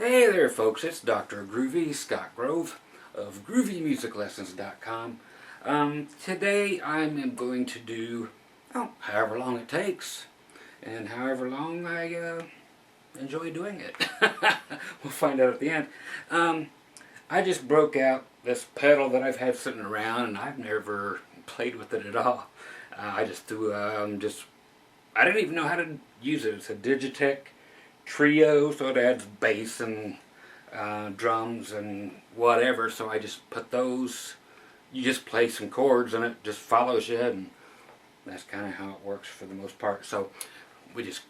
Hey there folks, it's Dr. Groovy, Scott Grove of GroovyMusicLessons.com. Today I'm going to do, however long it takes, and however long I enjoy doing it. We'll find out at the end. I just broke out this pedal that I've had sitting around and I've never played with it at all. I just threw, I didn't even know how to use it. It's a Digitech Trio, so it adds bass and drums and whatever, so I just put those, you just play some chords and it just follows you, and that's kind of how it works for the most part. So we just,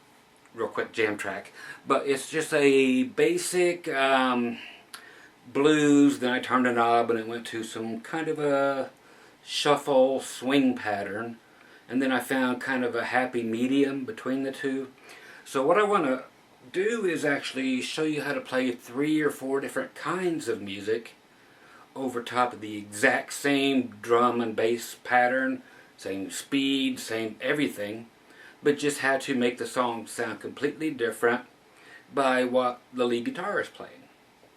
real quick jam track, but it's just a basic blues. Then I turned a knob and it went to some kind of a shuffle swing pattern, and then I found kind of a happy medium between the two. So what I want to do is actually show you how to play 3 or 4 different kinds of music over top of the exact same drum and bass pattern, same speed, same everything, but just how to make the song sound completely different by what the lead guitar is playing.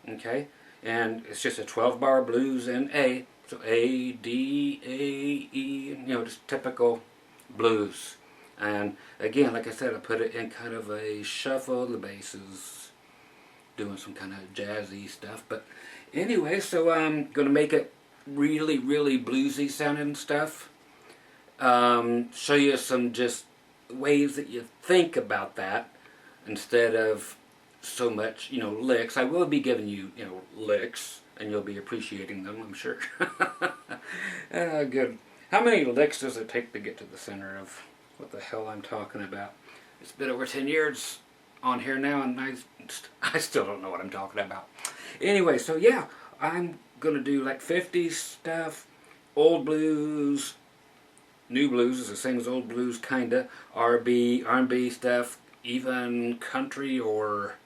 Okay? And it's just a 12-bar blues in A, so A, D, A, E, just typical blues. And again, like I said, I put it in kind of a shuffle. The bass is doing some kind of jazzy stuff. But anyway, so I'm going to make it really, really bluesy sounding stuff. Show you some just ways that you think about that instead of so much, licks. I will be giving you, licks, and you'll be appreciating them, I'm sure. Good. How many licks does it take to get to the center of what the hell I'm talking about? It's been over 10 years on here now, and I still don't know what I'm talking about. Anyway, so yeah, I'm going to do like 50s stuff, old blues, new blues is the same as old blues, kinda, R&B stuff, even country or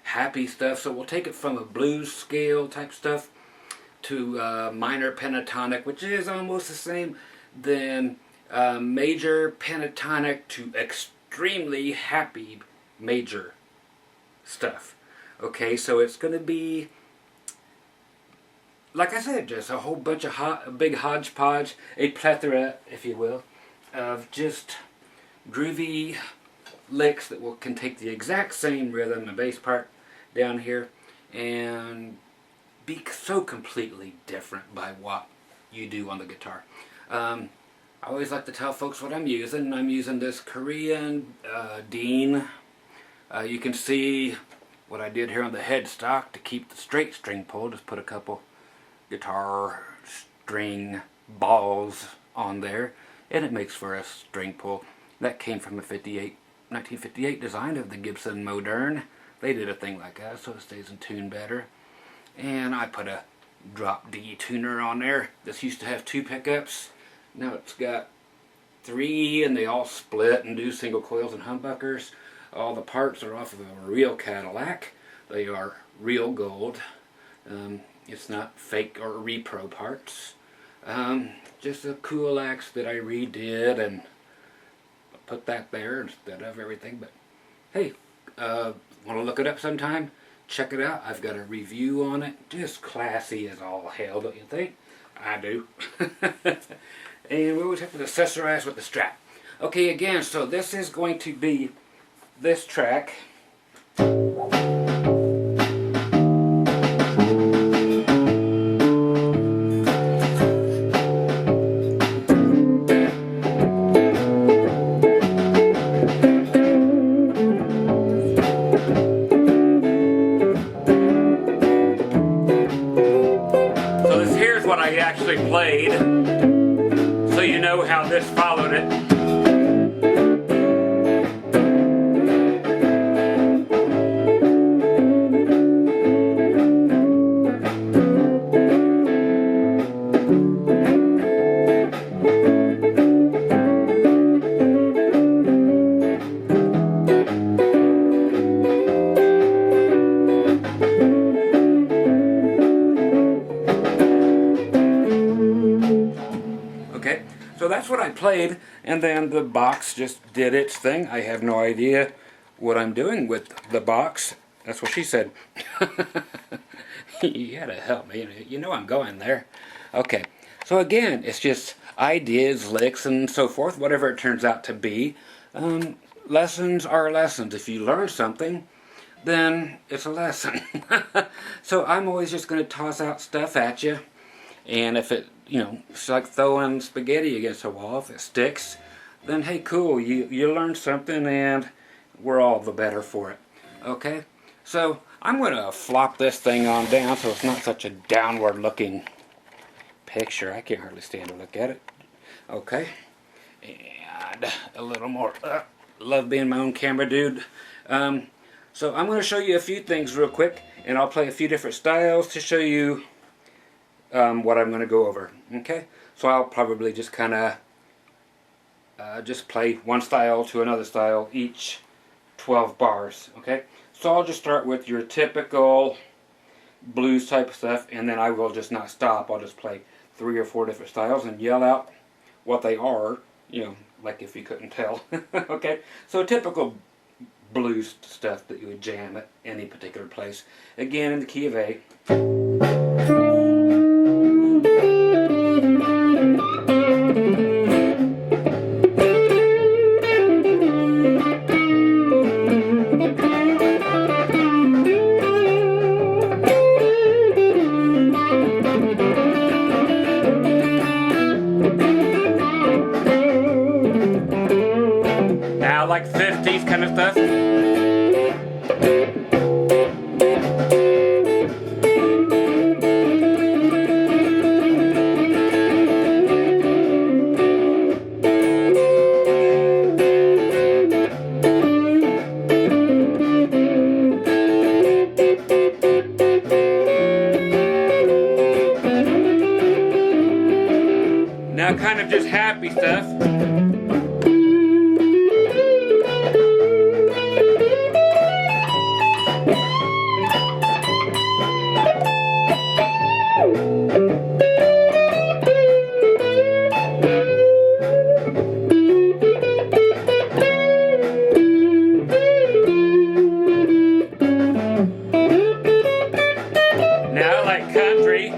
happy stuff. So we'll take it from a blues scale type stuff to minor pentatonic, which is almost the same, then major pentatonic to extremely happy major stuff. Okay, so it's going to be, like I said, just a whole bunch of a big hodgepodge, a plethora, if you will, of just groovy licks that can take the exact same rhythm and bass part down here and be so completely different by what you do on the guitar. I always like to tell folks what I'm using. I'm using this Korean Dean. You can see what I did here on the headstock to keep the straight string pull. Just put a couple guitar string balls on there, and it makes for a string pull. That came from a 1958 design of the Gibson Modern. They did a thing like that so it stays in tune better. And I put a drop D tuner on there. This used to have 2 pickups. Now it's got 3, and they all split and do single coils and humbuckers. All the parts are off of a real Cadillac. They are real gold. It's not fake or repro parts. Just a cool axe that I redid and put that there instead of everything. But hey, want to look it up sometime? Check it out. I've got a review on it. Just classy as all hell, don't you think? I do. And we always have to accessorize with the strap. Okay, again, so this is going to be this track. So here's what I actually played, so you know how this followed it. Okay, so that's what I played, and then the box just did its thing. I have no idea what I'm doing with the box. That's what she said. You gotta help me. You know I'm going there. Okay. So again, it's just ideas, licks, and so forth, whatever it turns out to be. Lessons are lessons. If you learn something, then it's a lesson. So I'm always just going to toss out stuff at you. And if it, it's like throwing spaghetti against a wall. If it sticks, then hey, cool, you learned something and we're all the better for it. Okay? So I'm going to flop this thing on down so it's not such a downward looking picture. I can't hardly stand to look at it. Okay? And a little more. Love being my own camera dude. So I'm going to show you a few things real quick, and I'll play a few different styles to show you what I'm going to go over. Okay? So I'll probably just kind of just play one style to another style each 12 bars. Okay? So I'll just start with your typical blues type of stuff, and then I will just not stop. I'll just play 3 or 4 different styles and yell out what they are, like if you couldn't tell. Okay? So typical blues stuff that you would jam at any particular place. Again, in the key of A. Now, like 50s kind of stuff. Now, kind of just happy stuff. Now, like country.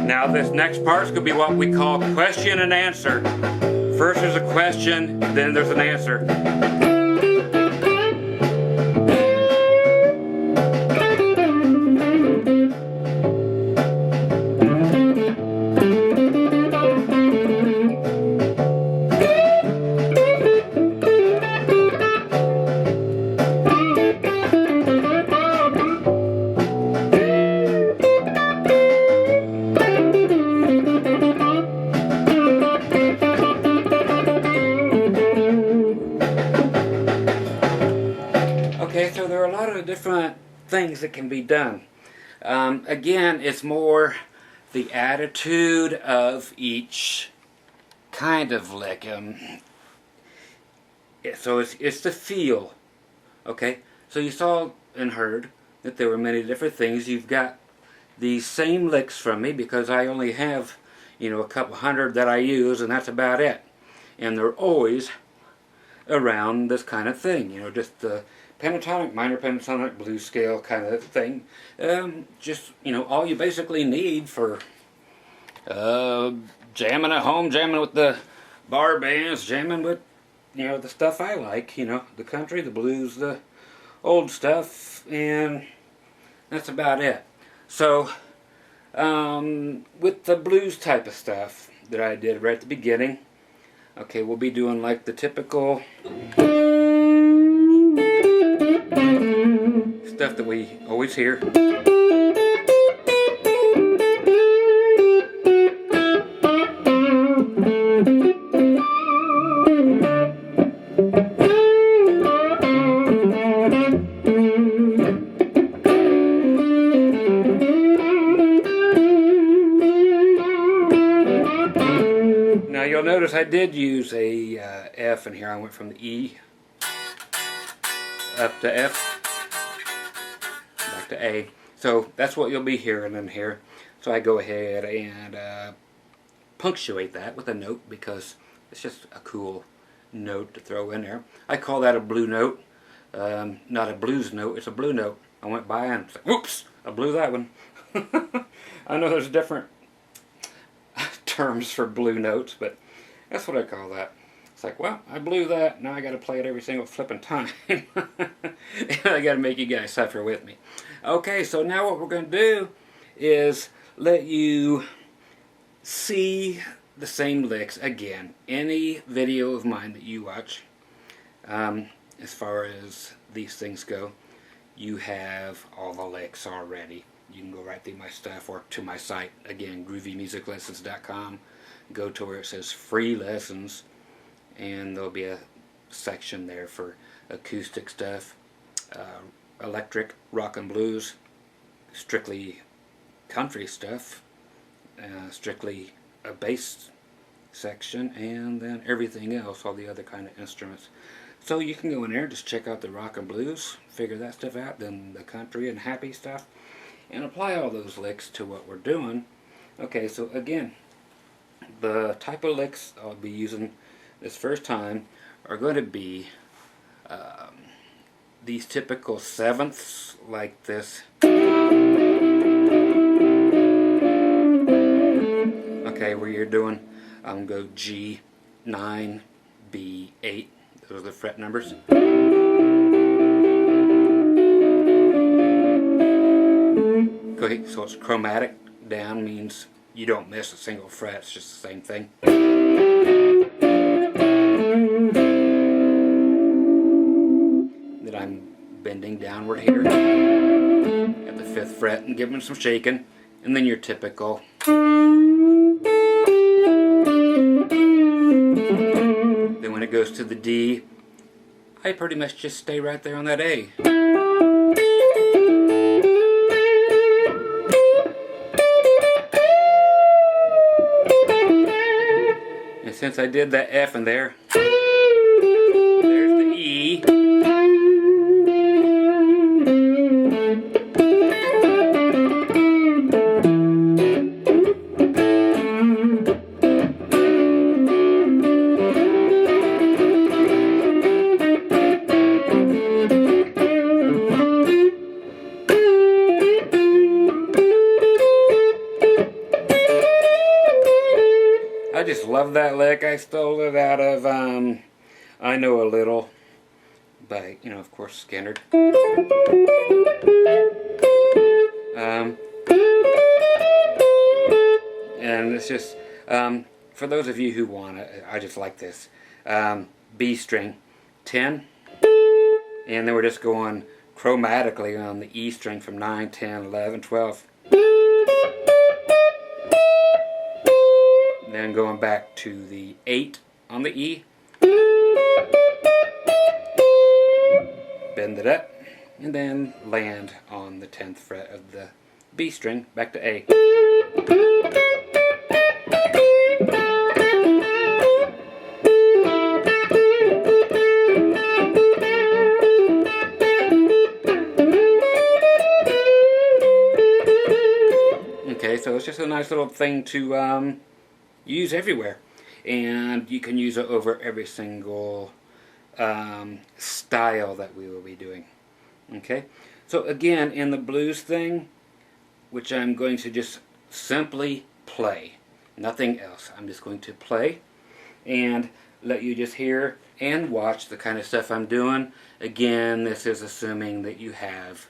Now this next part is going to be what we call question and answer. First there's a question, then there's an answer. Okay, so there are a lot of different things that can be done. Again, it's more the attitude of each kind of lick. So it's the feel. Okay, so you saw and heard that there were many different things. You've got these same licks from me because I only have, a couple hundred that I use, and that's about it. And they're always around this kind of thing, just the pentatonic, minor pentatonic, blues scale kind of thing. Just, all you basically need for jamming at home, jamming with the bar bands, jamming with, the stuff I like, the country, the blues, the old stuff, and that's about it. So, with the blues type of stuff that I did right at the beginning, okay, we'll be doing like the typical stuff that we always hear. notice I did use a F in here. I went from the E up to F, back to A. So that's what you'll be hearing in here. So I go ahead and punctuate that with a note because it's just a cool note to throw in there. I call that a blue note. Not a blues note, it's a blue note. I went by and said, whoops, I blew that one. I know there's different terms for blue notes, but that's what I call that. It's like, well, I blew that, now I got to play it every single flipping time. And I got to make you guys suffer with me. Okay, so now what we're going to do is let you see the same licks again. Any video of mine that you watch, as far as these things go, you have all the licks already. You can go right through my stuff or to my site, again, groovymusiclessons.com. Go to where it says free lessons, and there'll be a section there for acoustic stuff, electric, rock and blues, strictly country stuff, strictly a bass section, and then everything else, all the other kind of instruments. So you can go in there, just check out the rock and blues, figure that stuff out, then the country and happy stuff, and apply all those licks to what we're doing. Okay, so again, the type of licks I'll be using this first time are going to be these typical sevenths like this. Okay, where you're doing, I'm going to go G, 9, B, 8. Those are the fret numbers. Okay, so it's chromatic. Down means you don't miss a single fret. It's just the same thing. Then I'm bending downward here at the 5th fret and giving some shaking. And then your typical. Then when it goes to the D, I pretty much just stay right there on that A. And since I did that F in there, there's the E. I just love that lick. I stole it out of, I Know a Little by, of course, Skinner. And it's just, for those of you who want it, I just like this. B string, 10, and then we're just going chromatically on the E string from 9, 10, 11, 12. Then going back to the 8 on the E, bend it up, and then land on the 10th fret of the B string, back to A. Okay, so it's just a nice little thing to use everywhere, and you can use it over every single style that we will be doing. Okay, so again, in the blues thing, which I'm going to just simply play, nothing else. I'm just going to play and let you just hear and watch the kind of stuff I'm doing. Again, this is assuming that you have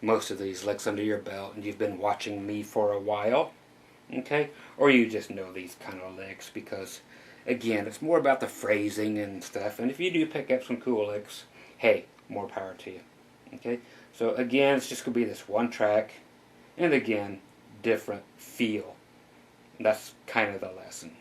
most of these licks under your belt and you've been watching me for a while. Okay, or you just know these kind of licks, because again, it's more about the phrasing and stuff, and if you do pick up some cool licks, hey, more power to you. Okay, so again, it's just going to be this one track, and again, different feel. That's kind of the lesson.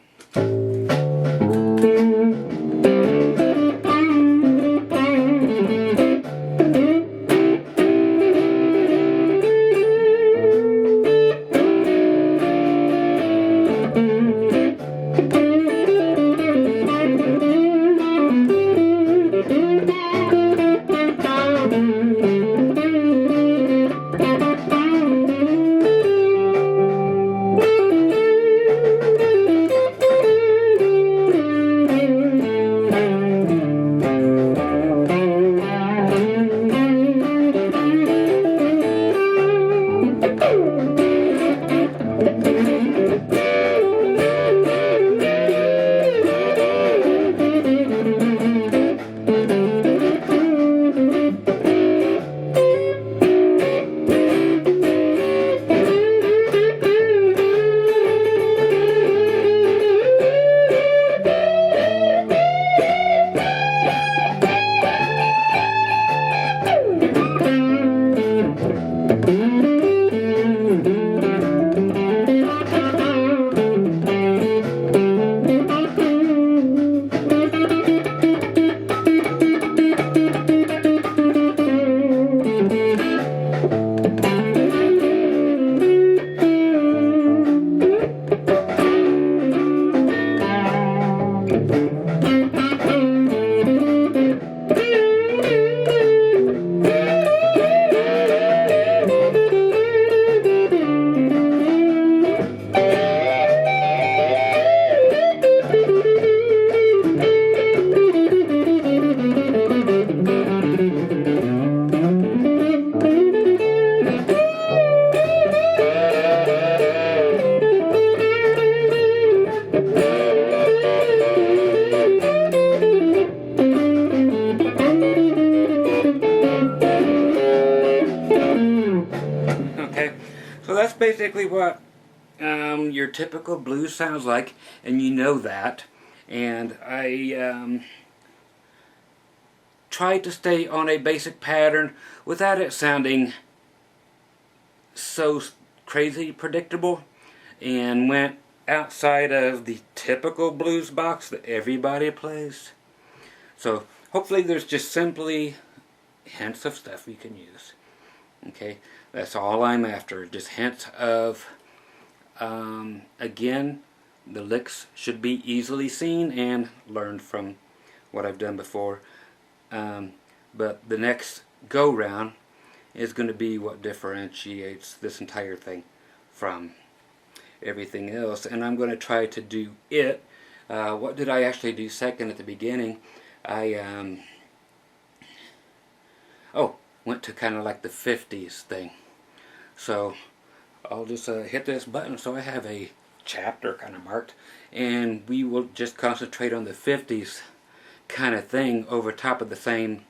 Okay, so that's basically what your typical blues sounds like, and you know that. And I tried to stay on a basic pattern without it sounding so crazy predictable, and went outside of the typical blues box that everybody plays. So hopefully there's just simply hints of stuff we can use. Okay, that's all I'm after, just hints of, again, the licks should be easily seen and learned from what I've done before. But the next go round is going to be what differentiates this entire thing from everything else, and I'm going to try to do it. What did I actually do second at the beginning? I went to kind of like the 50s thing. So I'll just hit this button so I have a chapter kind of marked, and we will just concentrate on the 50s kind of thing over top of the same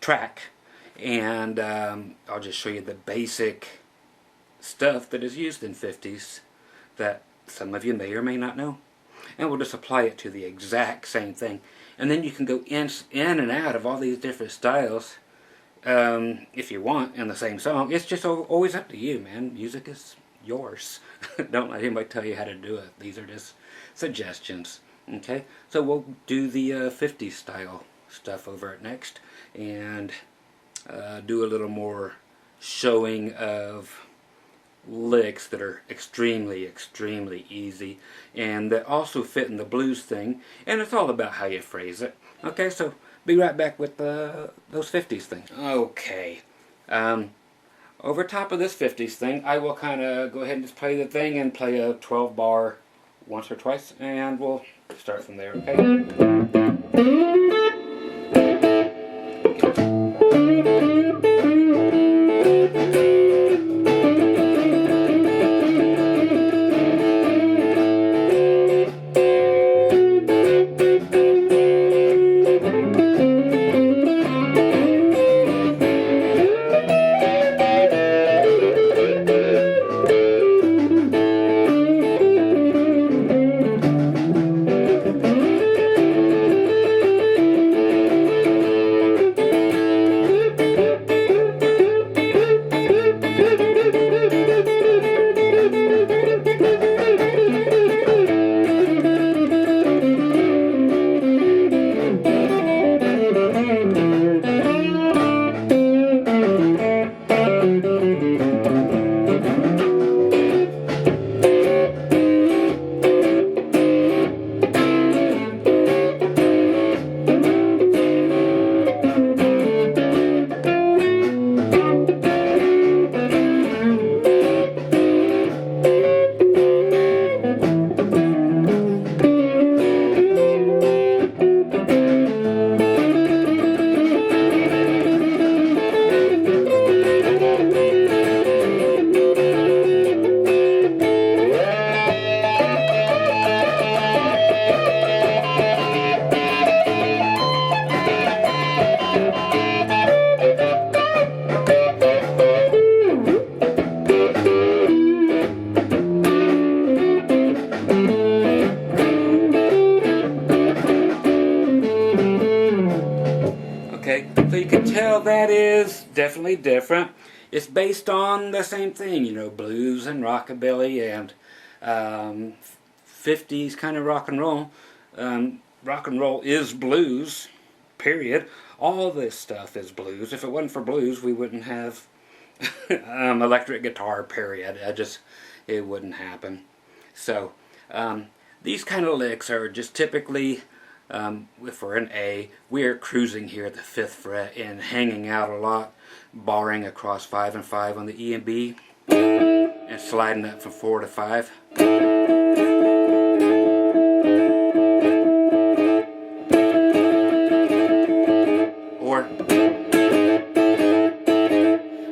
track. And I'll just show you the basic stuff that is used in 50s that some of you may or may not know, and we'll just apply it to the exact same thing. And then you can go in and out of all these different styles if you want in the same song. It's just always up to you, man. Music is yours. Don't let anybody tell you how to do it. These are just suggestions. Okay, so we'll do the 50s style stuff over it next, and do a little more showing of licks that are extremely easy, and that also fit in the blues thing, and it's all about how you phrase it. Okay, so be right back with those 50s things. Okay, over top of this 50s thing, I will kind of go ahead and just play the thing and play a 12 bar once or twice, and we'll start from there. Okay. Okay, so you can tell that is definitely different, it's based on the same thing, you know, blues and rockabilly and 50s kind of rock and roll. Rock and roll is blues, period. All this stuff is blues. If it wasn't for blues, we wouldn't have electric guitar, period. It wouldn't happen. So these kind of licks are just typically, for an A, we're cruising here at the 5th fret and hanging out a lot, barring across 5 and 5 on the E and B, and sliding up from 4 to 5.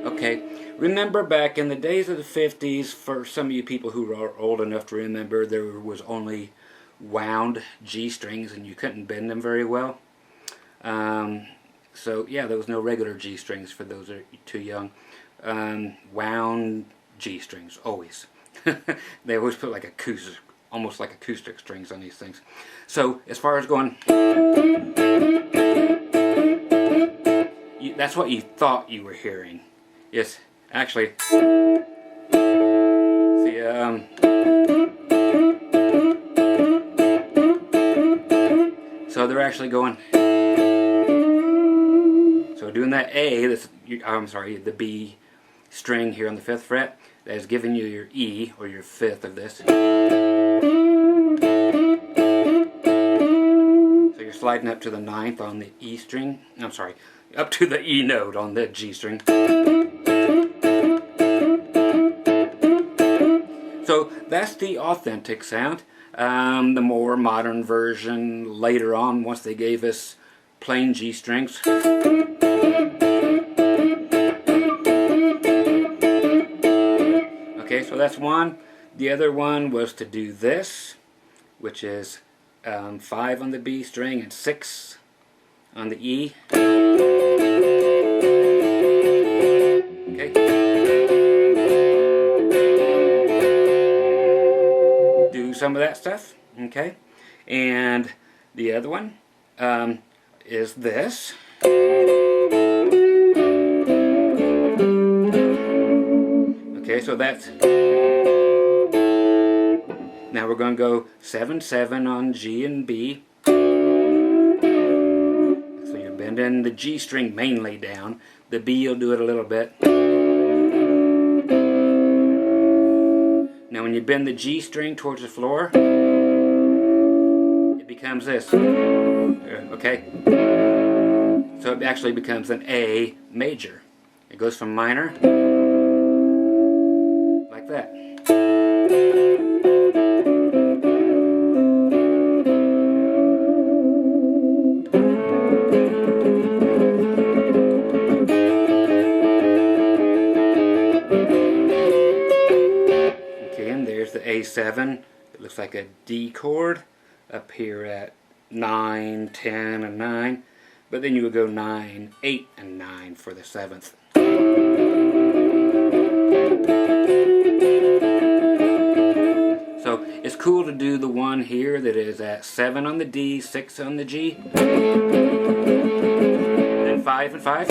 Okay, remember back in the days of the 50s, for some of you people who are old enough to remember, there was only wound G strings and you couldn't bend them very well. So yeah, there was no regular G strings for those that are too young. Wound G strings, always. They always put like acoustic, almost like acoustic strings on these things. So as far as going, that's what you thought you were hearing. Yes, actually. See, so they're actually going. So doing that A, I'm sorry, the B string here on the 5th fret, that is giving you your E, or your 5th of this. So you're sliding up to the 9th on the E string. I'm sorry, up to the E note on the G string. So that's the authentic sound. The more modern version later on, once they gave us plain G strings. Okay, so that's one. The other one was to do this, which is 5 on the B string and 6 on the E. Okay. Do some of that stuff. Okay. And the other one is this. Okay, so that's, now we're going to go 7/7 on G and B. So you're bending the G string mainly down. The B you'll do it a little bit. Now when you bend the G string towards the floor, it becomes this. Okay? So it actually becomes an A major. It goes from minor like that. Okay, and there's the A7. It looks like a D chord up here at 9, 10, and 9. But then you would go 9, 8, and 9 for the 7th. So it's cool to do the one here that is at 7 on the D, 6 on the G, then 5 and 5,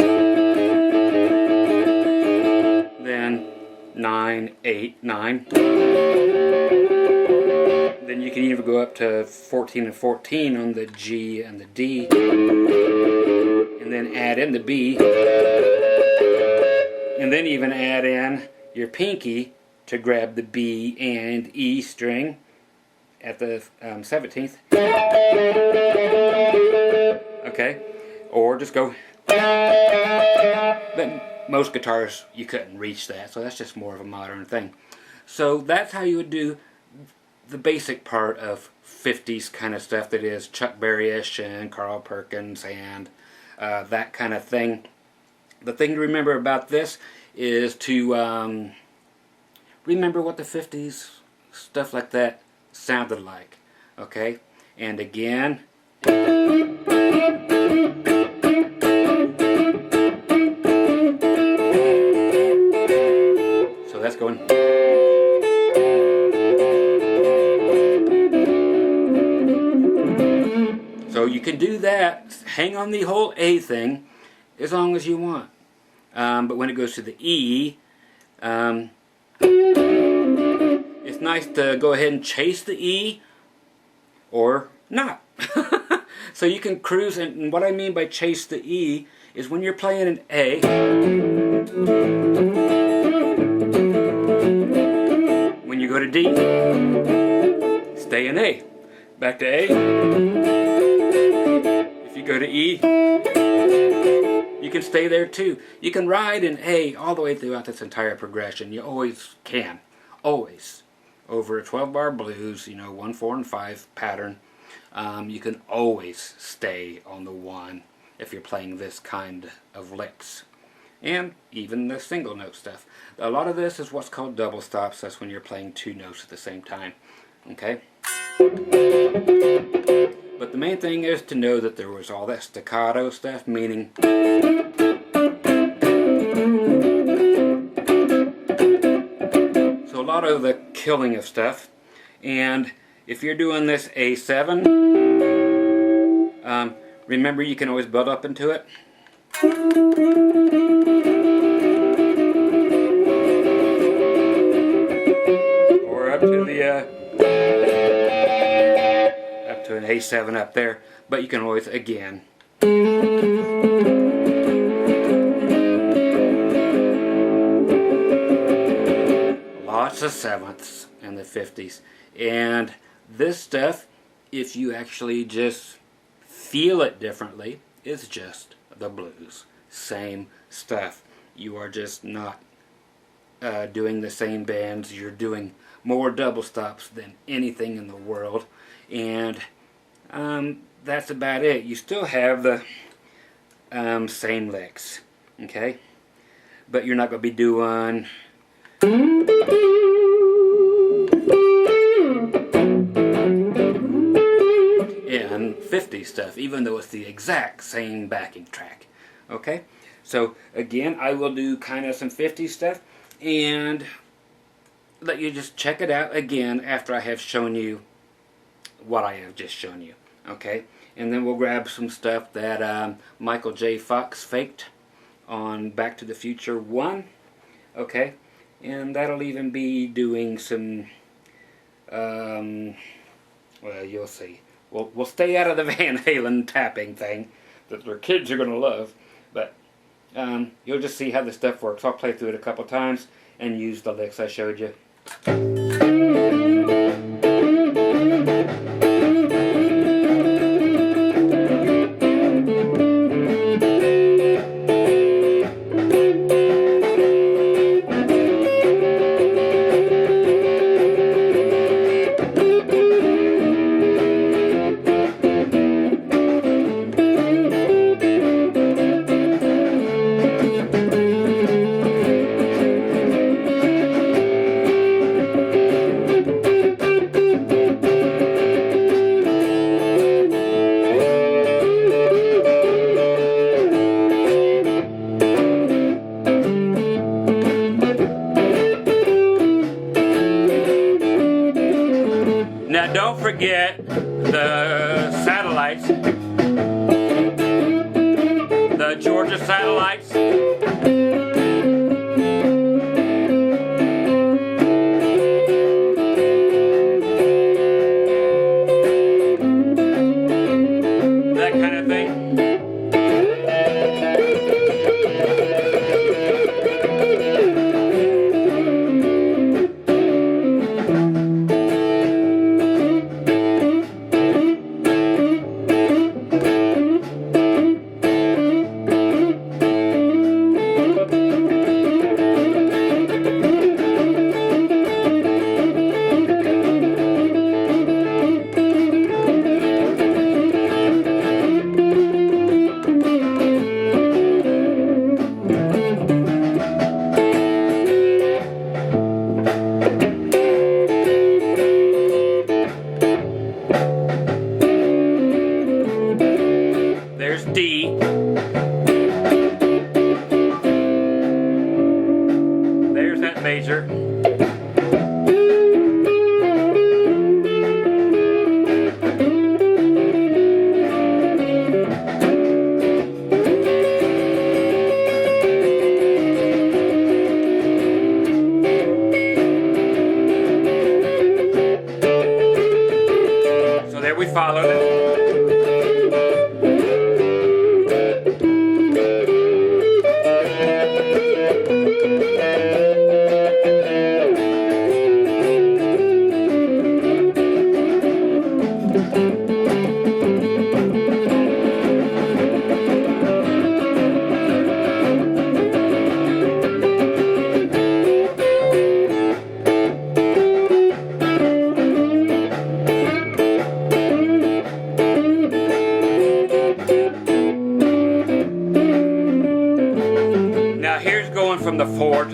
then 9, 8, 9. Then you can even go up to 14 and 14 on the G and the D, and then add in the B, and then even add in your pinky to grab the B and E string at the 17th. Okay, or just go. But most guitars you couldn't reach that, so that's just more of a modern thing. So that's how you would do the basic part of 50s kind of stuff, that is Chuck Berry-ish and Carl Perkins and that kind of thing. The thing to remember about this is to remember what the 50s, stuff like that, sounded like. Okay? And again, so that's going. So you can do that, hang on the whole A thing, as long as you want. But when it goes to the E, it's nice to go ahead and chase the E or not. So you can cruise, and what I mean by chase the E is when you're playing an A, when you go to D, stay in A. Back to A. If you go to E, you can stay there too. You can ride in A all the way throughout this entire progression. You always can. Always. Over a 12-bar blues, you know, 1, 4, and 5 pattern. You can always stay on the 1 if you're playing this kind of licks. And even the single note stuff. A lot of this is what's called double stops. That's when you're playing 2 notes at the same time. Okay? But the main thing is to know that there was all that staccato stuff, meaning so a lot of the killing of stuff. And if you're doing this A7, remember you can always build up into it. Or up to the up to an A7 up there, but you can always, again, lots of 7ths and the 50s. And this stuff, if you actually just feel it differently, is just the blues. Same stuff. You are just not doing the same bands. You're doing more double stops than anything in the world. And that's about it. You still have the same licks, okay? But you're not going to be doing and 50 stuff, even though it's the exact same backing track. Okay? So again, I will do kind of some 50 stuff and let you just check it out again after I have shown you what I have just shown you. Okay? And then we'll grab some stuff that Michael J. Fox faked on Back to the Future 1. Okay? And that'll even be doing some, well, you'll see. We'll stay out of the Van Halen tapping thing that their kids are going to love. But you'll just see how the stuff works. I'll play through it a couple times and use the licks I showed you. Now don't forget the satellites, the Georgia satellites. That kind of thing. There's D. There's that major.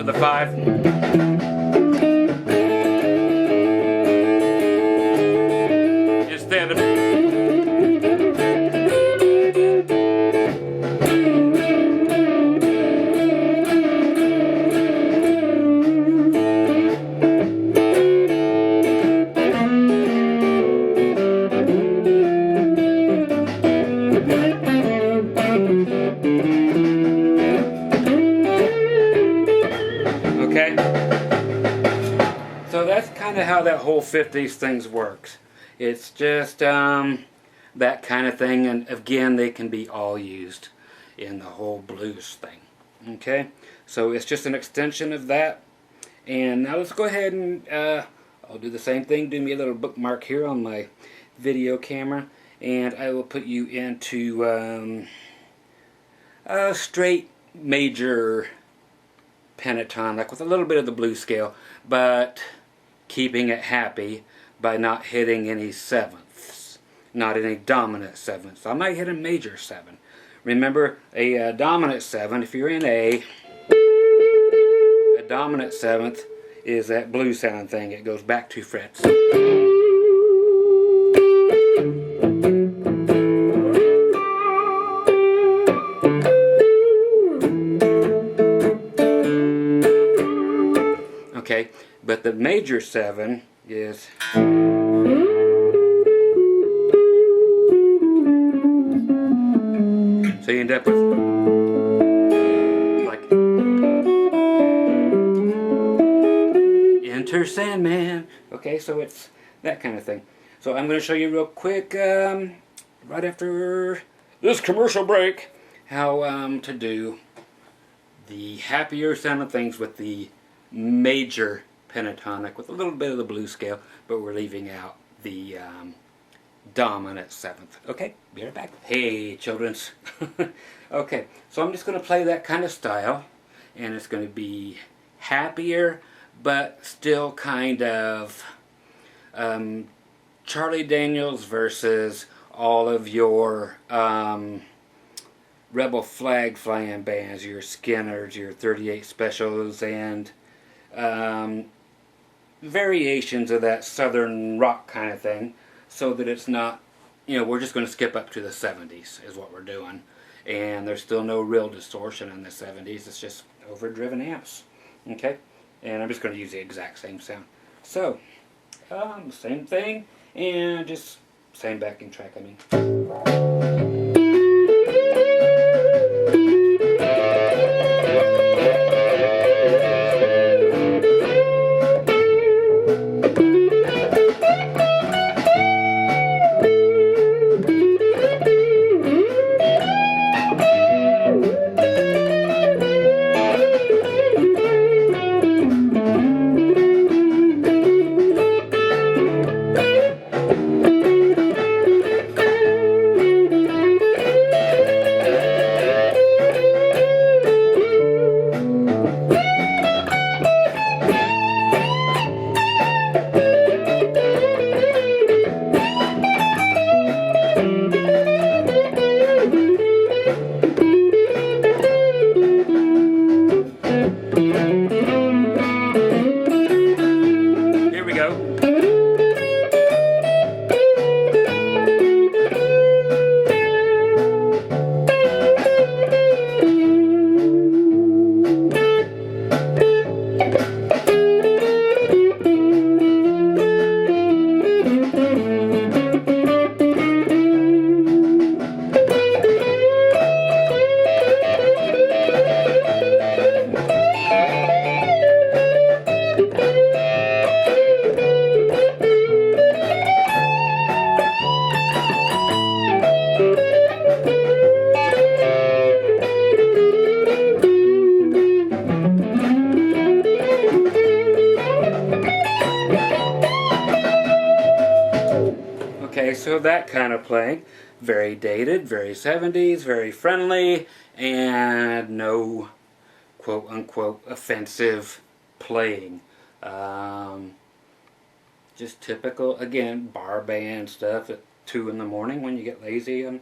to the 5. Instead of okay? So that's kind of how that whole 50s things works. It's just that kind of thing, and again, they can be all used in the whole blues thing. Okay, so it's just an extension of that. And now let's go ahead and I'll do the same thing. Do me a little bookmark here on my video camera, and I will put you into a straight major pentatonic with a little bit of the blues scale, but keeping it happy by not hitting any sevenths, not any dominant sevenths. I might hit a major 7. Remember, a dominant 7, if you're in a dominant 7th is that blues sounding thing. It goes back 2 frets. Okay, but the major 7 is so you end up with like Enter Sandman. Okay, so it's that kind of thing. So I'm going to show you real quick right after this commercial break how to do the happier sounding things with the major pentatonic with a little bit of the blues scale, but we're leaving out the dominant 7th. Okay, be right back. Hey, childrens. Okay, so I'm just going to play that kind of style, and it's going to be happier, but still kind of Charlie Daniels versus all of your rebel flag flying bands, your Skinners, your 38 Specials, and variations of that southern rock kind of thing, so that it's not, you know, we're just going to skip up to the 70s is what we're doing, and there's still no real distortion in the 70s. It's just overdriven amps. Okay, and I'm just going to use the exact same sound. So same thing, and just same backing track, I mean. Okay, so that kind of playing, very dated, very 70s, very friendly, and no quote-unquote offensive playing. Just typical, again, bar band stuff at 2 in the morning when you get lazy, and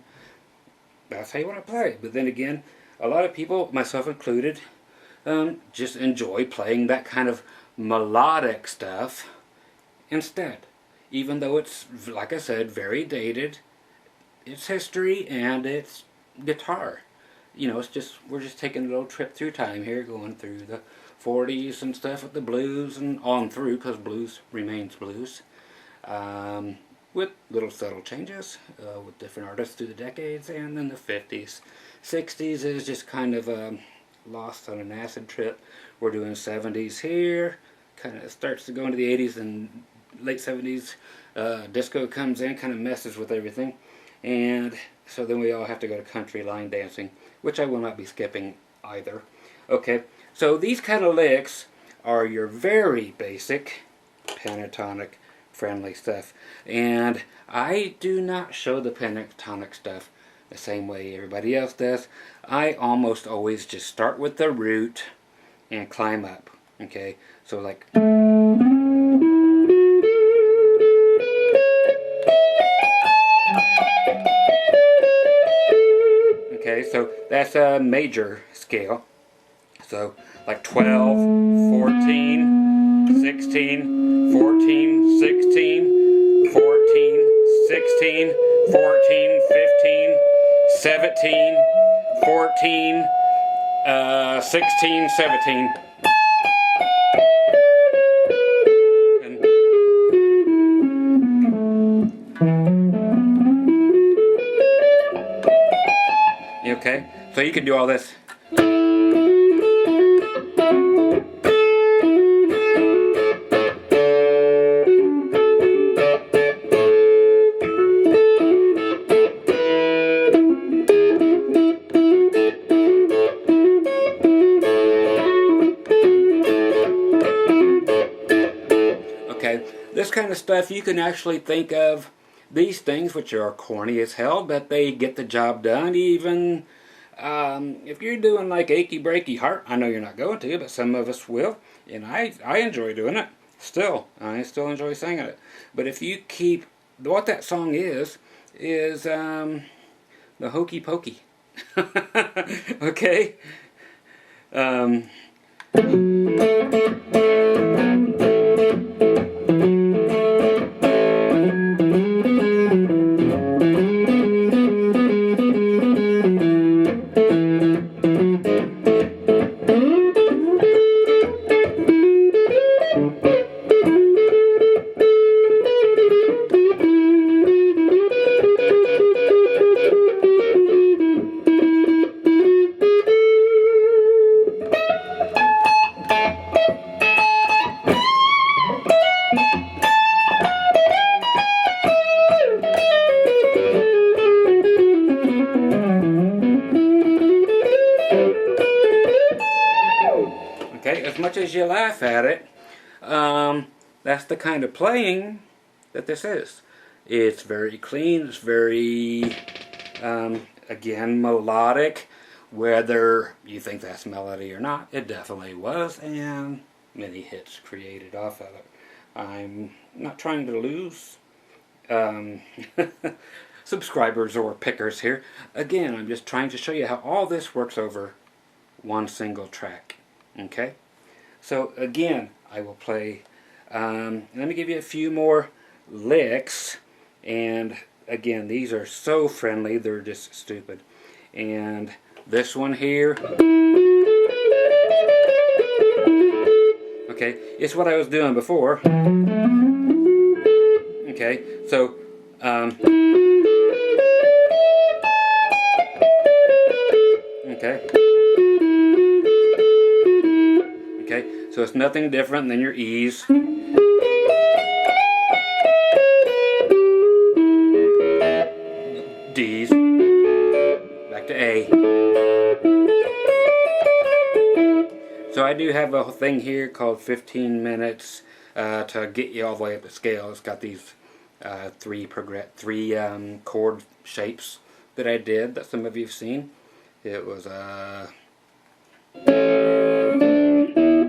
that's how you want to play. But then again, a lot of people, myself included, just enjoy playing that kind of melodic stuff instead. Even though it's, like I said, very dated, it's history and it's guitar. You know, it's just, we're just taking a little trip through time here, going through the 40s and stuff with the blues and on through, because blues remains blues. With little subtle changes with different artists through the decades, and then the 50s. 60s is just kind of lost on an acid trip. We're doing 70s here, kind of starts to go into the 80s, and late 70s disco comes in, kind of messes with everything. And so then we all have to go to country line dancing, which I will not be skipping either. Okay, so these kind of licks are your very basic pentatonic friendly stuff, and I do not show the pentatonic stuff the same way everybody else does. I almost always just start with the root and climb up. Okay, so like, okay, so that's a major scale. So like 12, 14, 16, 14, 16, 14, 16, 14, 15, 17, 14, 16, 17. And okay, so you can do all this. Okay, this kind of stuff you can actually think of these things, which are corny as hell, but they get the job done. Even if you're doing like Achy Breaky Heart, I know you're not going to, but some of us will, and I enjoy doing it still. I still enjoy singing it. But if you keep, what that song is the Hokey Pokey. Okay? Okay, as much as you laugh at it, that's the kind of playing that this is. It's very clean, it's very, again, melodic. Whether you think that's melody or not, it definitely was, and many hits created off of it. I'm not trying to lose subscribers or pickers here. Again, I'm just trying to show you how all this works over one single track. Okay, so again, I will play, let me give you a few more licks, and again, these are so friendly, they're just stupid. And this one here, okay, it's what I was doing before. Okay, so okay. Okay, so it's nothing different than your E's. D's. Back to A. So I do have a thing here called 15 minutes to get you all the way up the scale. It's got these three chord shapes that I did that some of you have seen. It was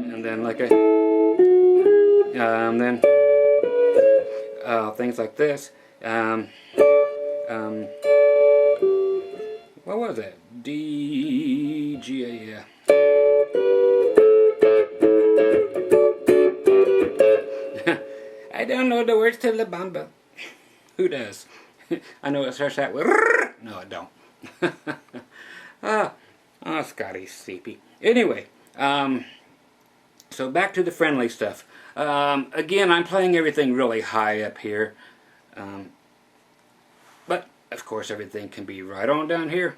and then like a then things like this. What was that? D G A. Yeah. don't know the words to La Bamba. Who does? I know it starts out with no, it don't. Oh, Scotty's sleepy. Anyway, so back to the friendly stuff. Again, I'm playing everything really high up here. But, of course, everything can be right on down here.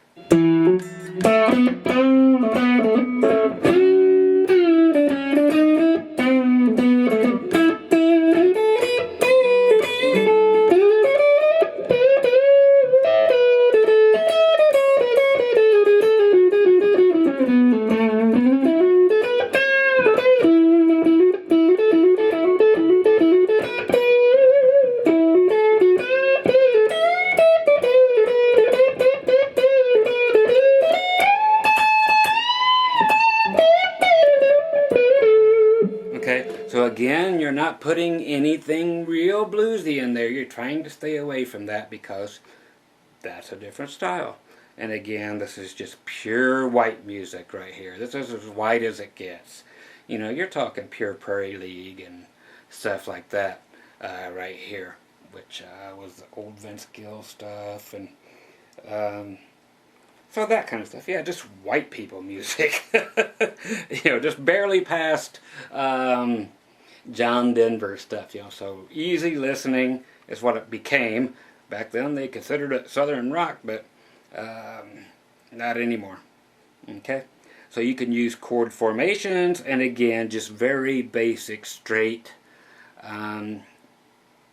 Okay, so again, you're not putting anything real bluesy in there. You're trying to stay away from that because that's a different style. And again, this is just pure white music right here. This is as white as it gets. You know, you're talking pure Prairie League and stuff like that right here, which was the old Vince Gill stuff and so that kind of stuff. Yeah, just white people music. You know, just barely past John Denver stuff, you know. So easy listening is what it became. Back then they considered it Southern rock, but not anymore. Okay? So you can use chord formations, and again, just very basic, straight,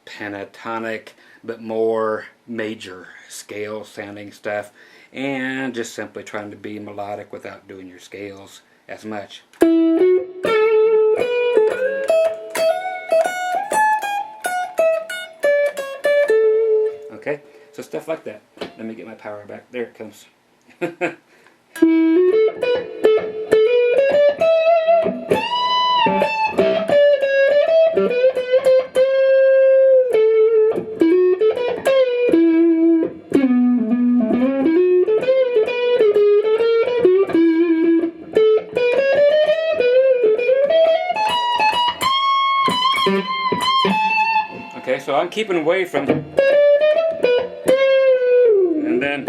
pentatonic, but more major scale sounding stuff. And just simply trying to be melodic without doing your scales as much. Okay, so stuff like that. Let me get my power back. There it comes. Okay, so I'm keeping away from, and then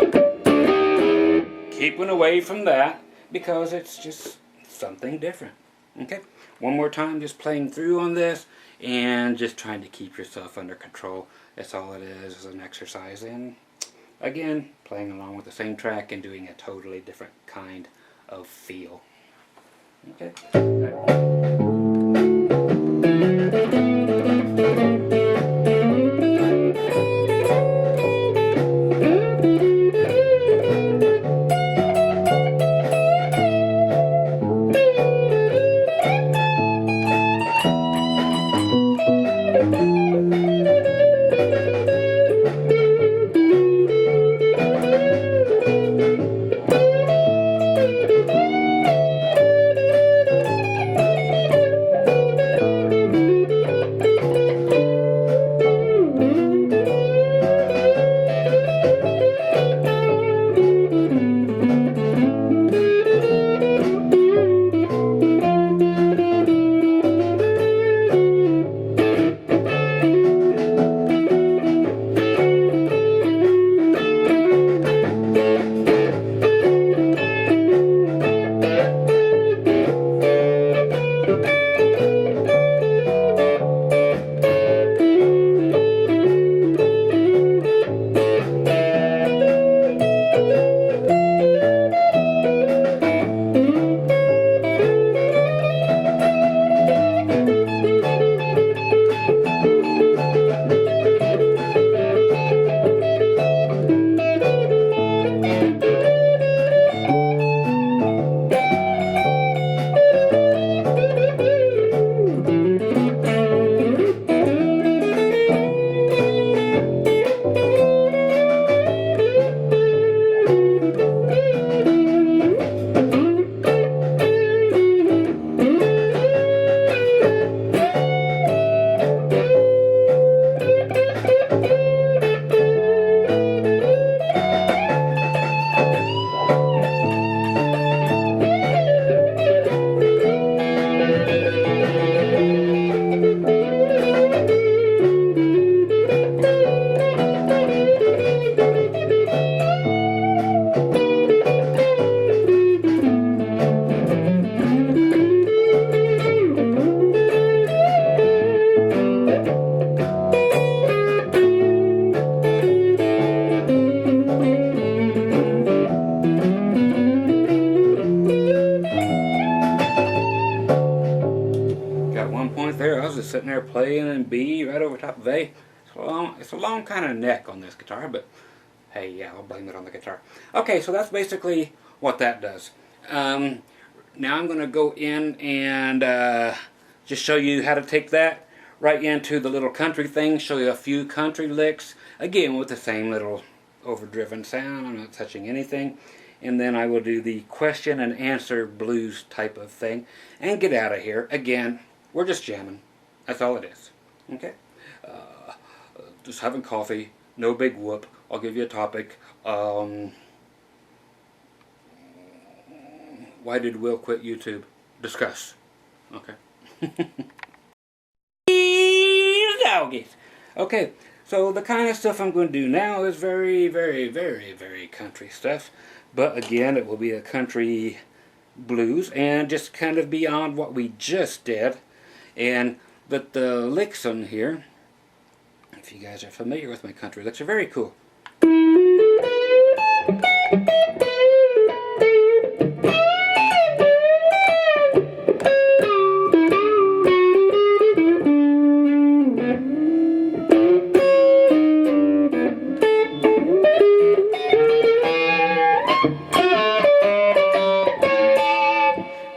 keeping away from that because it's just something different. Okay, one more time, just playing through on this and just trying to keep yourself under control. That's all it is an exercise in, again, playing along with the same track and doing a totally different kind of feel. Okay. one point there, I was just sitting there playing in B right over top of A. It's a long kind of neck on this guitar, but hey, yeah, I'll blame it on the guitar. Okay, so that's basically what that does. Now I'm going to go in and just show you how to take that right into the little country thing, show you a few country licks, again with the same little overdriven sound. I'm not touching anything. And then I will do the question and answer blues type of thing and get out of here. Again, we're just jamming. That's all it is. Okay? Just having coffee. No big whoop. I'll give you a topic. Why did Will quit YouTube? Discuss. Okay. Doggies. Okay, so the kind of stuff I'm going to do now is very, very, very, very country stuff. But again, it will be a country blues and just kind of beyond what we just did. And but the licks on here, if you guys are familiar with my country licks, are very cool.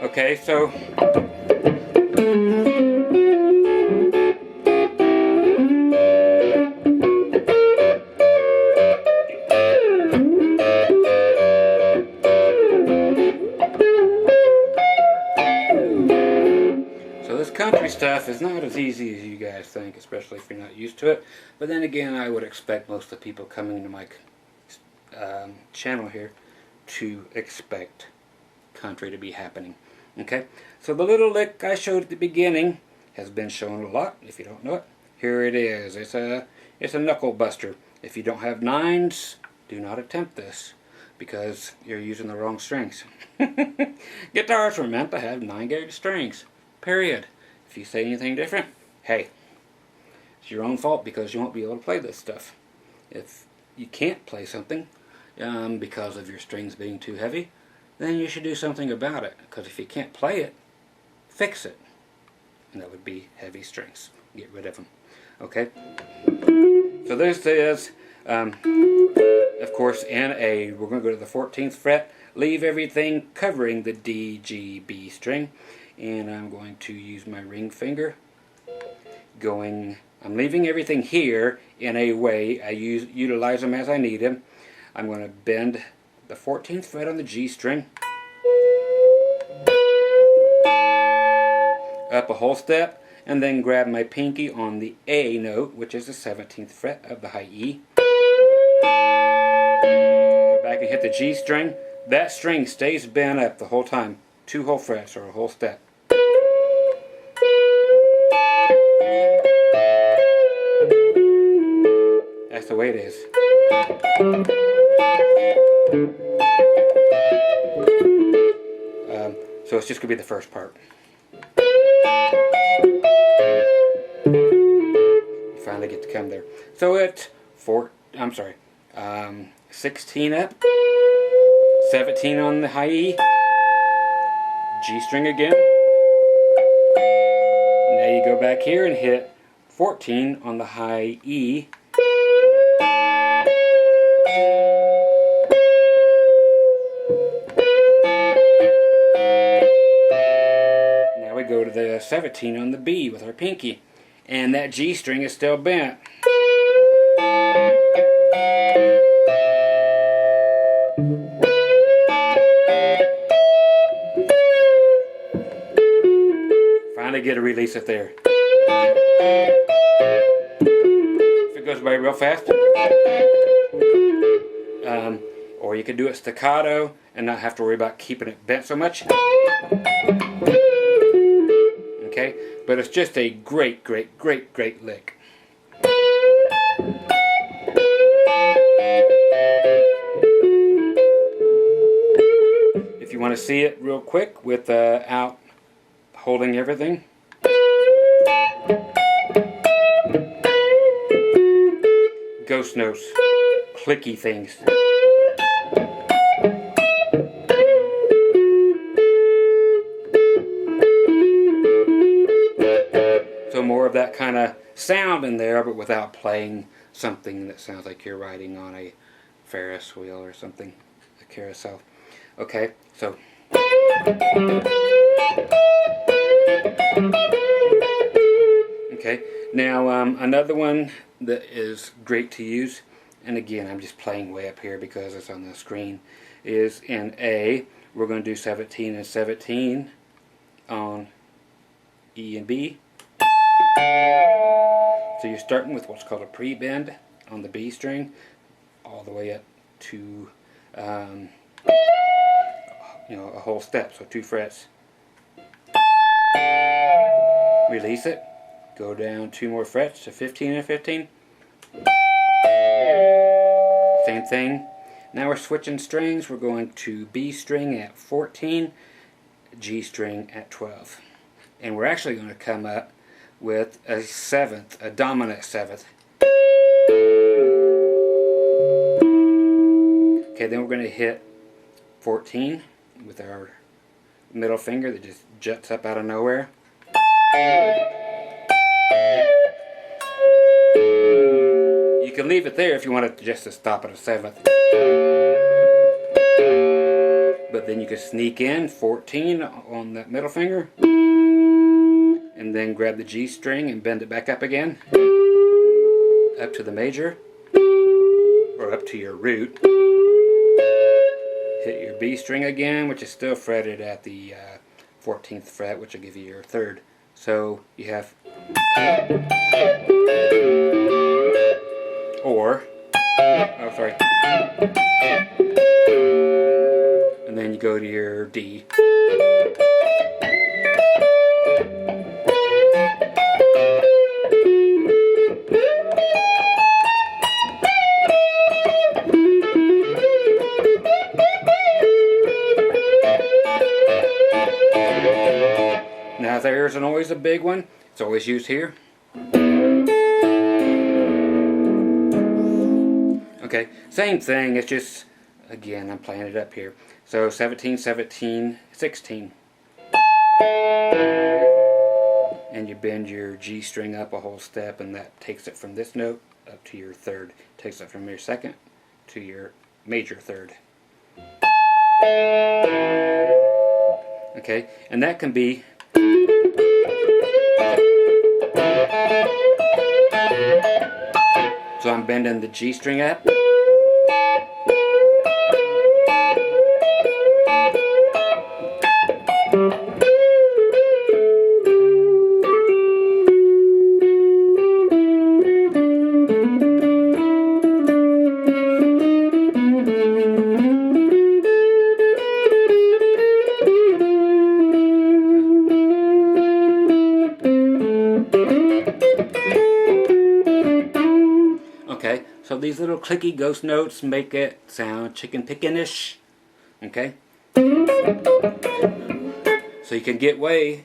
Okay, so this country stuff is not as easy as you guys think, especially if you're not used to it. But then again, I would expect most of the people coming to my channel here to expect country to be happening. Okay, so the little lick I showed at the beginning has been shown a lot. If you don't know it, here it is. It's a knuckle buster. If you don't have nines, do not attempt this because you're using the wrong strings. Guitars were meant to have 9-gauge strings. Period. If you say anything different, hey, it's your own fault because you won't be able to play this stuff. If you can't play something because of your strings being too heavy, then you should do something about it. Because if you can't play it, fix it. And that would be heavy strings. Get rid of them. Okay? So this is, of course, in A. We're going to go to the 14th fret. Leave everything covering the D, G, B string. And I'm going to use my ring finger. I'm leaving everything here in a way. I utilize them as I need them. I'm going to bend the 14th fret on the G string up a whole step, and then grab my pinky on the A note, which is the 17th fret of the high E. Go back and hit the G string. That string stays bent up the whole time. 2 whole frets or a whole step. That's the way it is. So it's just going to be the first part. You finally get to come there. So it's 16 up, 17 on the high E, G string again. Now you go back here and hit 14 on the high E. Now we go to the 17 on the B with our pinky. And that G string is still bent. Finally get a release it there. If it goes by real fast. Or you could do it staccato and not have to worry about keeping it bent so much. Okay, but it's just a great, great, great, great lick. If you want to see it real quick without holding everything. Ghost notes, clicky things. So more of that kind of sound in there, but without playing something that sounds like you're riding on a Ferris wheel or something, a carousel. Okay, so. Okay, now another one that is great to use, and again I'm just playing way up here because it's on the screen, is in A. We're going to do 17 and 17 on E and B. So you're starting with what's called a pre-bend on the B string, all the way up to a whole step, so 2 frets. Release it, go down 2 more frets to 15 and 15. Same thing. Now we're switching strings. We're going to B string at 14, G string at 12. And we're actually going to come up with a 7th, a dominant 7th. Okay, then we're going to hit 14 with our middle finger that just juts up out of nowhere. You can leave it there if you want it just to stop at a 7th. But then you can sneak in 14 on that middle finger, and then grab the G string and bend it back up again, up to the major, or up to your root. Hit your B string again, which is still fretted at the 14th fret, which will give you your 3rd. So you have, or, oh sorry, and then you go to your D. Now there's always a big one. It's always used here. Okay, same thing, it's just, again, I'm playing it up here. So 17, 17, 16. And you bend your G string up a whole step, and that takes it from this note up to your 3rd. Takes it from your 2nd to your major 3rd. Okay, and that can be so I'm bending the G string up. Okay, so these little clicky ghost notes make it sound chicken pickin'-ish. Okay? So you can get away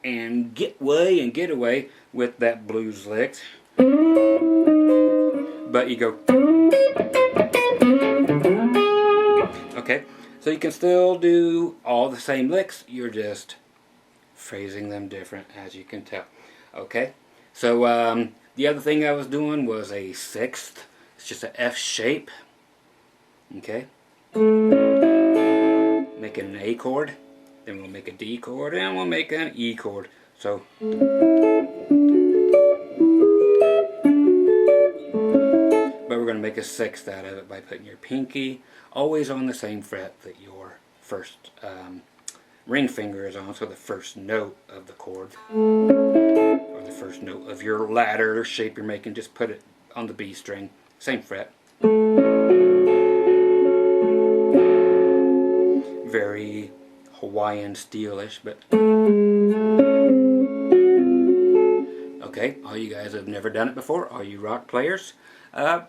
and get away with that blues lick. But you go. Okay, so you can still do all the same licks, you're just phrasing them different, as you can tell. Okay, so the other thing I was doing was a 6th. It's just an F shape. Okay. Making an A chord. Then we'll make a D chord. And we'll make an E chord. So. But we're going to make a 6th out of it by putting your pinky always on the same fret that your first ring finger is on. So the first note of the chord. The first note of your ladder shape you're making, just put it on the B string, same fret. Very Hawaiian style-ish, but okay, all you guys have never done it before, all you rock players,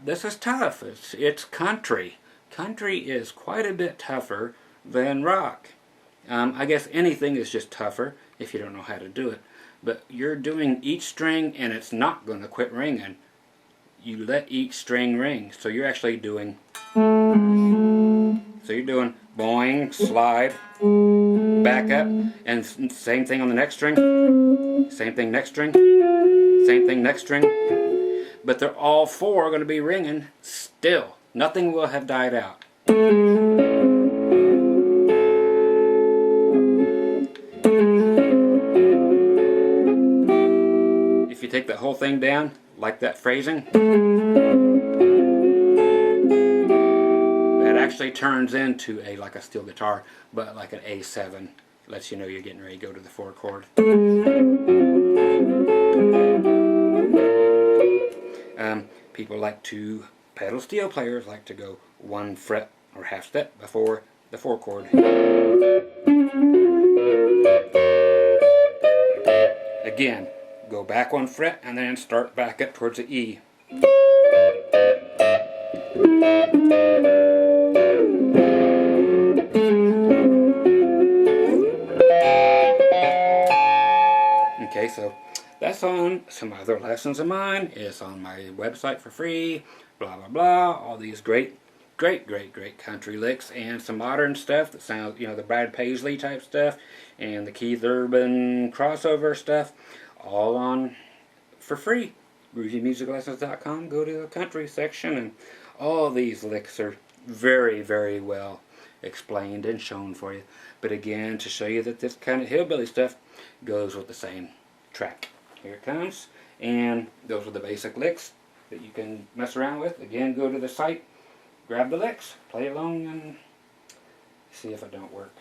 this is tough. It's country. Country is quite a bit tougher than rock. I guess anything is just tougher if you don't know how to do it. But you're doing each string and it's not going to quit ringing. You let each string ring. So you're actually doing, so you're doing boing, slide, back up, and same thing on the next string, same thing next string, same thing next string. But they're all four going to be ringing still. Nothing will have died out. If you take that whole thing down, like that phrasing, that actually turns into like a steel guitar, but like an A7. Lets you know you're getting ready to go to the 4 chord. People like to, pedal steel players like to go 1 fret or half step before the 4 chord. Again, go back 1 fret and then start back up towards the E. Okay, so that's on some other lessons of mine. It's on my website for free, blah blah blah, all these great country licks and some modern stuff that sounds, you know, the Brad Paisley type stuff and the Keith Urban crossover stuff, all on for free. GroovyMusicLessons.com. Go to the country section, and all these licks are very well explained and shown for you. But again, to show you that this kind of hillbilly stuff goes with the same track. Here it comes, and those are the basic licks that you can mess around with. Again, go to the site, grab the licks, play along, and see if it don't work.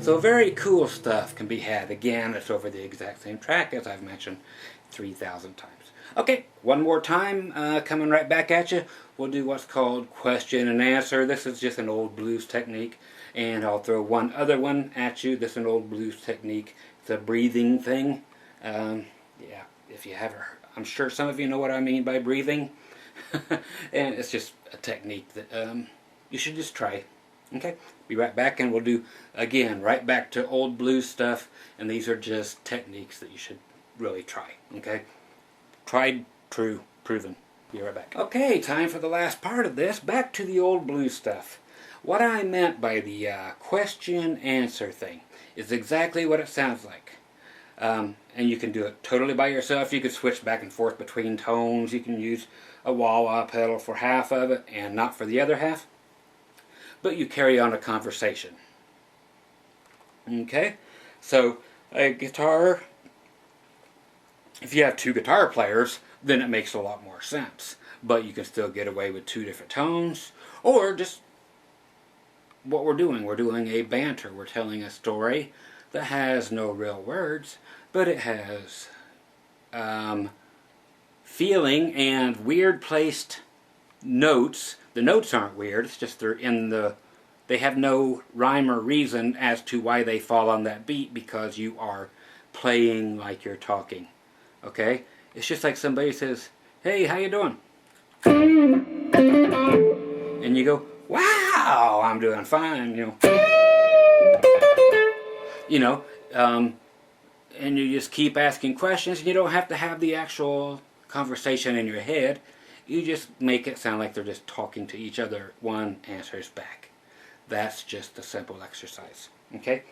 So very cool stuff can be had. Again, it's over the exact same track as I've mentioned 3,000 times. Okay, one more time, coming right back at you. We'll do what's called question and answer. This is just an old blues technique. And I'll throw one other one at you. This is an old blues technique. It's a breathing thing. Yeah, if you haven't heard, I'm sure some of you know what I mean by breathing. And it's just a technique that you should just try. Okay, be right back, and we'll do, again, right back to old blues stuff, and these are just techniques that you should really try, okay? Tried, true, proven. Be right back. Okay, time for the last part of this, back to the old blues stuff. What I meant by the question-answer thing is exactly what it sounds like. And you can do it totally by yourself. You can switch back and forth between tones. You can use a wah-wah pedal for half of it and not for the other half. But you carry on a conversation. Okay? So, a guitar If you have two guitar players, then it makes a lot more sense. But you can still get away with two different tones, or just what we're doing. We're doing a banter. We're telling a story that has no real words, but it has feeling and weird placed notes. The notes aren't weird, it's just they have no rhyme or reason as to why they fall on that beat, because you are playing like you're talking. Okay? It's just like somebody says, "Hey, how you doing?" And you go, "Wow, I'm doing fine," you know, and you just keep asking questions, and you don't have to have the actual conversation in your head. You just make it sound like they're just talking to each other. One answers back. That's just a simple exercise. Okay?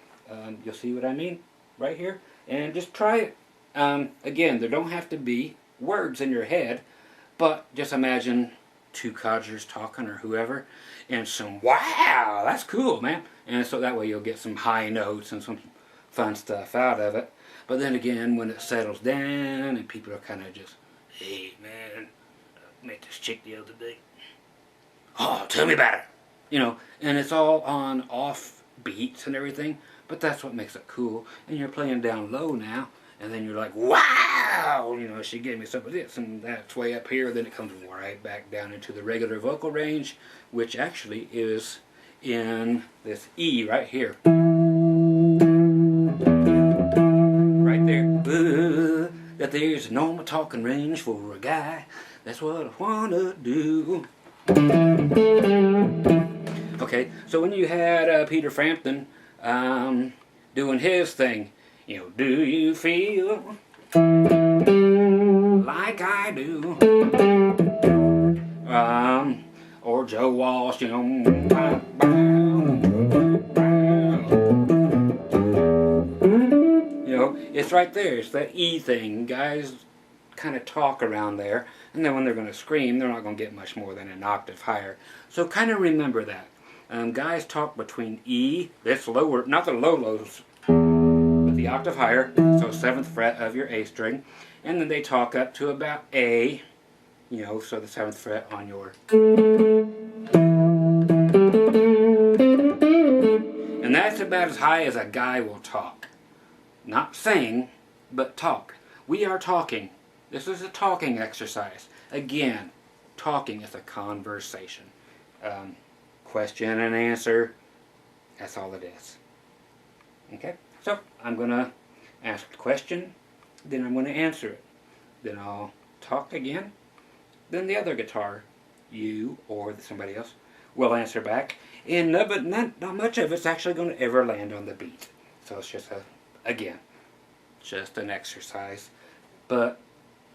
You'll see what I mean right here. And just try it. Again, there don't have to be words in your head, but just imagine two codgers talking, or whoever, and some "wow, that's cool, man." And so that way you'll get some high notes and some fun stuff out of it. But then again, when it settles down and people are kind of just, "Hey, man, I met this chick the other day. Oh, tell me about it." And it's all on off beats and everything, but that's what makes it cool. And you're playing down low now, and then you're like, "Wow, she gave me some of this," and that's way up here. Then it comes right back down into the regular vocal range, which actually is in this E right here. Right there. That there's a normal talking range for a guy. That's what I wanna do. Okay, so when you had Peter Frampton doing his thing, "Do you feel like I do?" Or Joe Walsh, it's right there. It's that E thing. Guys kind of talk around there, and then when they're going to scream, they're not going to get much more than an octave higher. So kind of remember that. Guys talk between E, this lower, not the low lows, but the octave higher, so 7th fret of your A string, and then they talk up to about A, so the 7th fret on your. And that's about as high as a guy will talk. Not sing, but talk. We are talking. This is a talking exercise. Again, talking is a conversation. Question and answer, that's all it is. Okay? So, I'm going to ask a question, then I'm going to answer it. Then I'll talk again. Then the other guitar, you or somebody else, will answer back. And but not much of it's actually going to ever land on the beat. So it's just just an exercise. But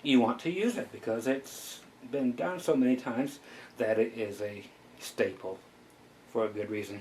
you want to use it because it's been done so many times that it is a staple for a good reason.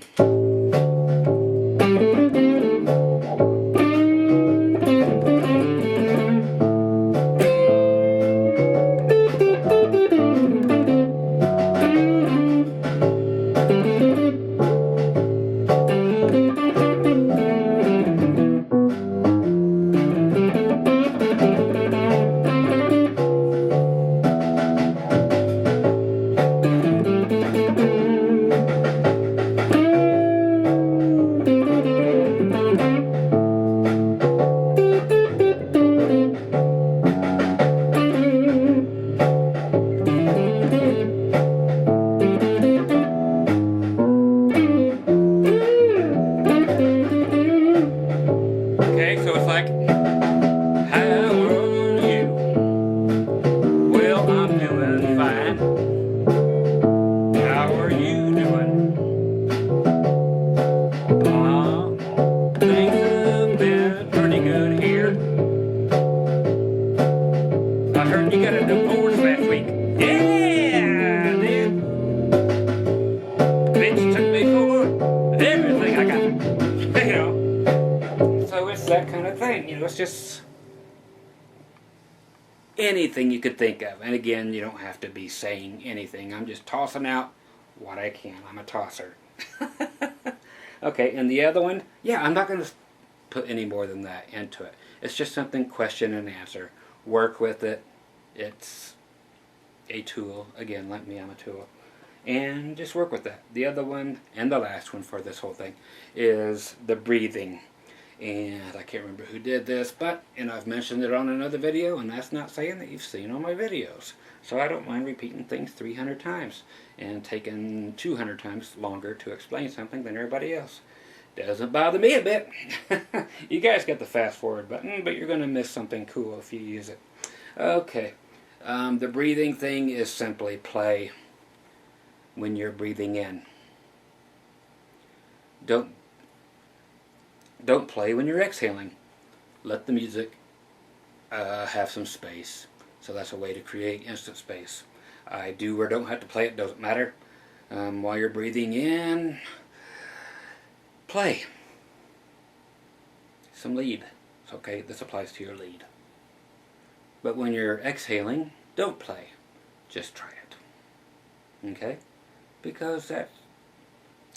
That kind of thing, it's just anything you could think of. And again, you don't have to be saying anything. I'm just tossing out what I can. I'm a tosser. Okay, and the other one, I'm not going to put any more than that into it. It's just something question and answer. work with it. It's a tool. Again, like me, I'm a tool. And just work with that. The other one, and the last one for this whole thing, is the breathing. And I can't remember who did this, and I've mentioned it on another video, and that's not saying that you've seen all my videos. So I don't mind repeating things 300 times and taking 200 times longer to explain something than everybody else. Doesn't bother me a bit. You guys got the fast forward button, but you're going to miss something cool if you use it. Okay, the breathing thing is simply play when you're breathing in. Don't play when you're exhaling. Let the music have some space. So that's a way to create instant space. I do or don't have to play it, doesn't matter. While you're breathing in, play some lead. It's okay, this applies to your lead. But when you're exhaling, don't play. Just try it. Okay? Because that's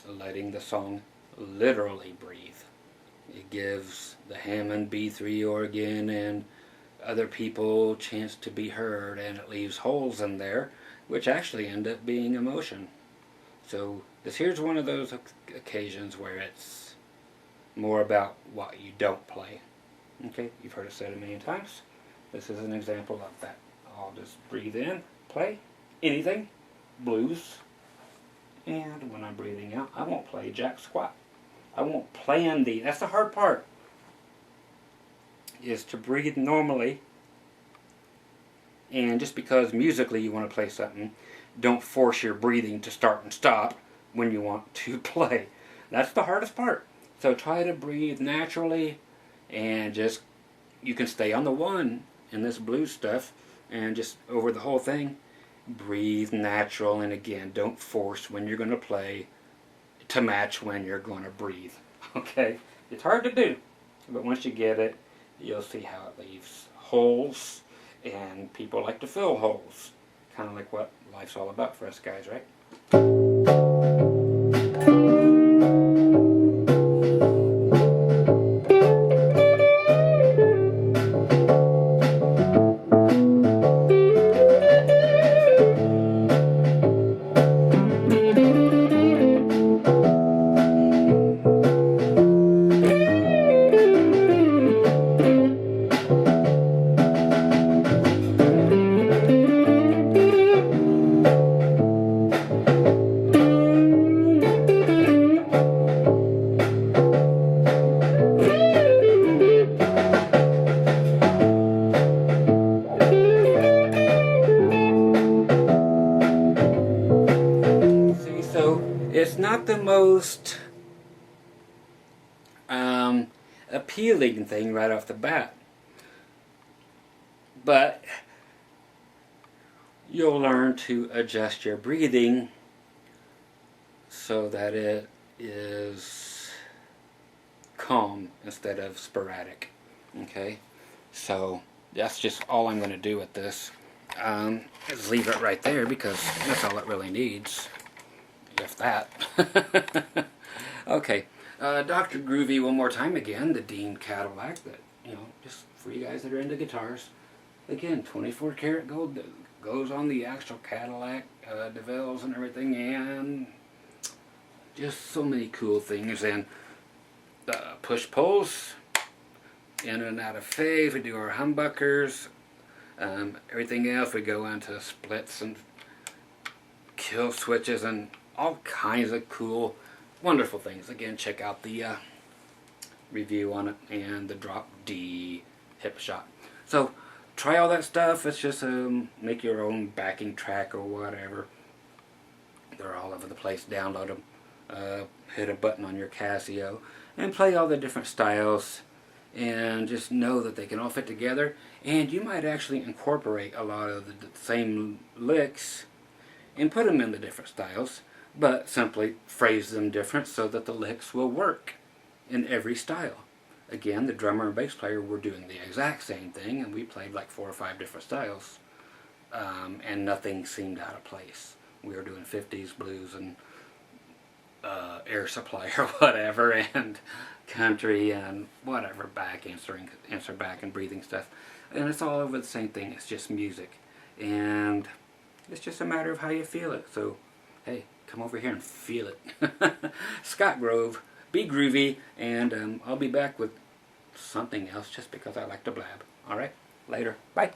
letting the song literally breathe. It gives the Hammond B3 organ and other people a chance to be heard, and it leaves holes in there which actually end up being emotion. So here's one of those occasions where it's more about what you don't play. Okay, you've heard it said a million times. This is an example of that. I'll just breathe in, play anything, blues, and when I'm breathing out, I won't play jack squat. I won't plan that's the hard part, is to breathe normally. And just because musically you want to play something, don't force your breathing to start and stop when you want to play. That's the hardest part. So try to breathe naturally, and just, you can stay on the one in this blues stuff, and just over the whole thing, breathe natural. And again, don't force when you're going to play to match when you're going to breathe. Okay? It's hard to do, but once you get it, you'll see how it leaves holes, and people like to fill holes. Kind of like what life's all about for us guys, right? It's not the most appealing thing right off the bat, but you'll learn to adjust your breathing so that it is calm instead of sporadic. Okay, so that's just all I'm going to do with this. Just leave it right there because that's all it really needs. If that. Okay, Dr. Groovy one more time again, the Dean Cadillac, that, just for you guys that are into guitars. Again, 24 karat gold that goes on the actual Cadillac, DeVille's and everything, and just so many cool things. And push pulls, in and out of phase, we do our humbuckers, everything else we go into splits and kill switches and all kinds of cool, wonderful things. Again, check out the review on it and the Drop D hip shot. So try all that stuff. It's just make your own backing track or whatever. They're all over the place. Download them. Hit a button on your Casio and play all the different styles, and just know that they can all fit together. And you might actually incorporate a lot of the same licks and put them in the different styles, but simply phrase them different so that the licks will work in every style. Again, the drummer and bass player were doing the exact same thing, and we played like 4 or 5 different styles, and nothing seemed out of place. We were doing 50s blues and Air Supply or whatever, and country and whatever, answer back and breathing stuff. and it's all over the same thing. It's just music, and it's just a matter of how you feel it. So, hey, come over here and feel it. Scott Grove, be groovy, and I'll be back with something else just because I like to blab. Alright, later. Bye.